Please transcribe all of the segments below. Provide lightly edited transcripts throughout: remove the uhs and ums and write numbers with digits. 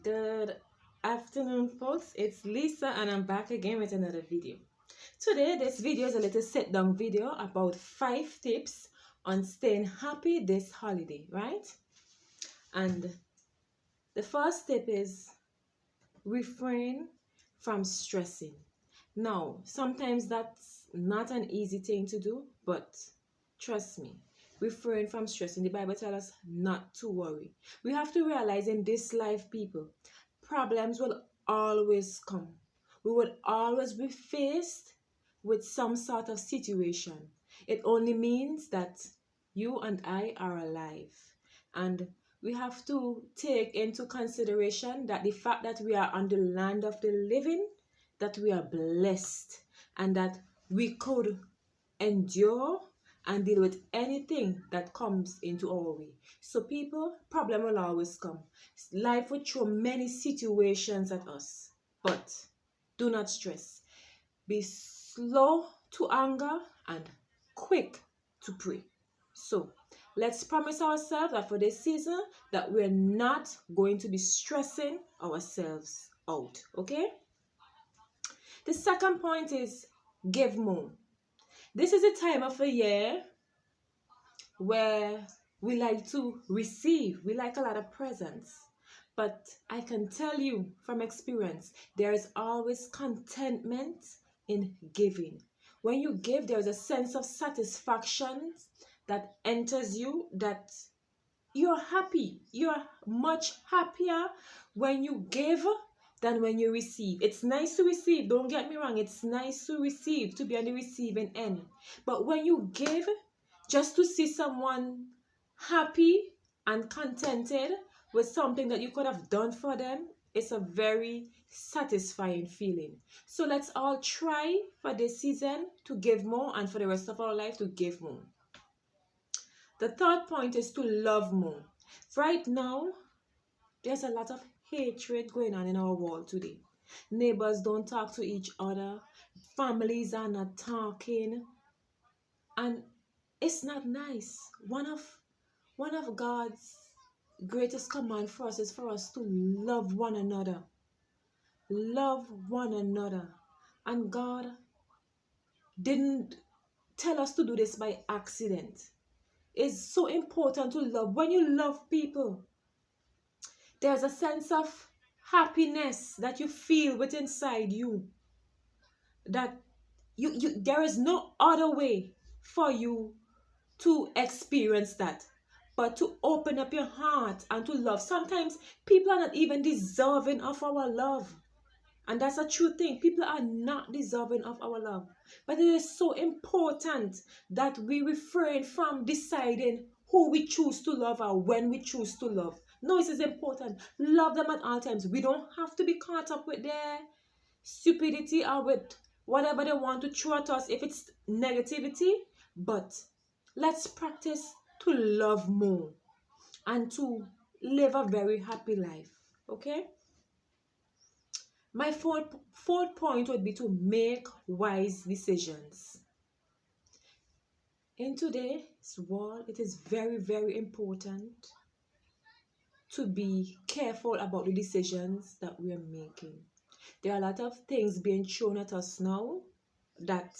Good afternoon, folks. It's Lisa, and I'm back again with another video. Today, this video is a little sit down video about 5 tips on staying happy this holiday, right? And the first tip is refrain from stressing. Now, sometimes that's not an easy thing to do, but trust me, refrain from stressing. The Bible tells us not to worry. We have to realize in this life, people, problems will always come. We will always be faced with some sort of situation. It only means that you and I are alive. And we have to take into consideration that the fact that we are on the land of the living, that we are blessed, and that we could endure and deal with anything that comes into our way. So people, problem will always come. Life will throw many situations at us, but do not stress. Be slow to anger and quick to pray. So let's promise ourselves that for this season that we're not going to be stressing ourselves out. Okay? The second point is give more. This is a time of the year where we like to receive. We like a lot of presents. But I can tell you from experience, there is always contentment in giving. When you give, there is a sense of satisfaction that enters you, that you're happy. You're much happier when you give than when you receive. It's nice to receive, don't get me wrong. It's nice to receive, to be on the receiving end. But when you give, just to see someone happy and contented with something that you could have done for them, it's a very satisfying feeling. So let's all try for this season to give more, and for the rest of our life to give more. The third point is to love more. Right now, there's a lot of hatred going on in our world today. Neighbors don't talk to each other. Families are not talking. And it's not nice. One of God's greatest command for us is for us to love one another. Love one another. And God didn't tell us to do this by accident. It's so important to love. When you love people, there's a sense of happiness that you feel within inside you. That there is no other way for you to experience that but to open up your heart and to love. Sometimes people are not even deserving of our love, and that's a true thing. People are not deserving of our love, but it is so important that we refrain from deciding who we choose to love or when we choose to love. No, it is important. Love them at all times. We don't have to be caught up with their stupidity or with whatever they want to throw at us if it's negativity, but let's practice to love more and to live a very happy life. Okay? My fourth point would be to make wise decisions. In today's world, it is very, very important to be careful about the decisions that we are making. There are a lot of things being thrown at us now that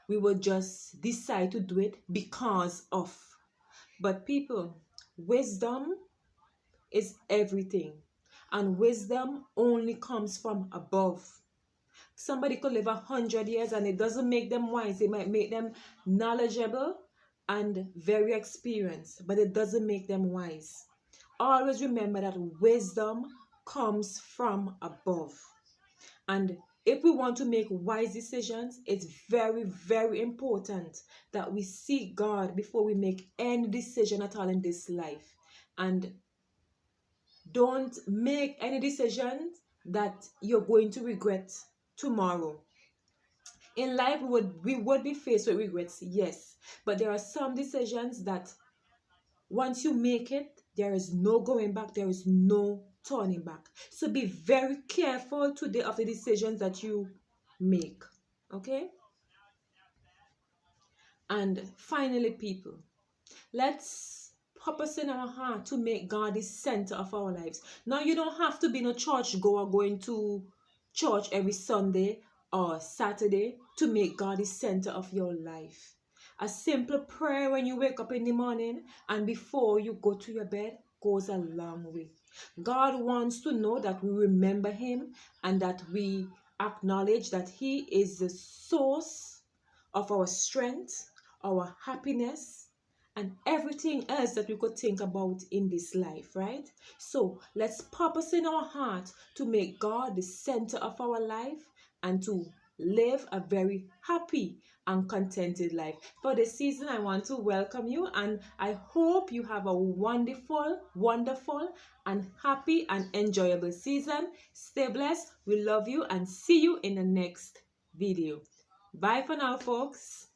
we will just decide to do it because of. But people, wisdom is everything. And wisdom only comes from above. Somebody could live 100 years and it doesn't make them wise. It might make them knowledgeable and very experienced, but it doesn't make them wise. Always remember that wisdom comes from above. And if we want to make wise decisions, it's very, very important that we seek God before we make any decision at all in this life. And don't make any decisions that you're going to regret tomorrow. In life, we would be faced with regrets, yes. But there are some decisions that once you make it, there is no going back. There is no turning back. So be very careful today of the decisions that you make. Okay? And finally, people, let's purpose in our heart to make God the center of our lives. Now, you don't have to be no church goer going to church every Sunday or Saturday to make God the center of your life. A simple prayer when you wake up in the morning and before you go to your bed goes a long way. God wants to know that we remember Him and that we acknowledge that He is the source of our strength, our happiness, and everything else that we could think about in this life, right? So let's purpose in our heart to make God the center of our life and to live a very happy and contented life. For this season, I want to welcome you and I hope you have a wonderful and happy and enjoyable season. Stay blessed. We love you and see you in the next video. Bye for now, folks.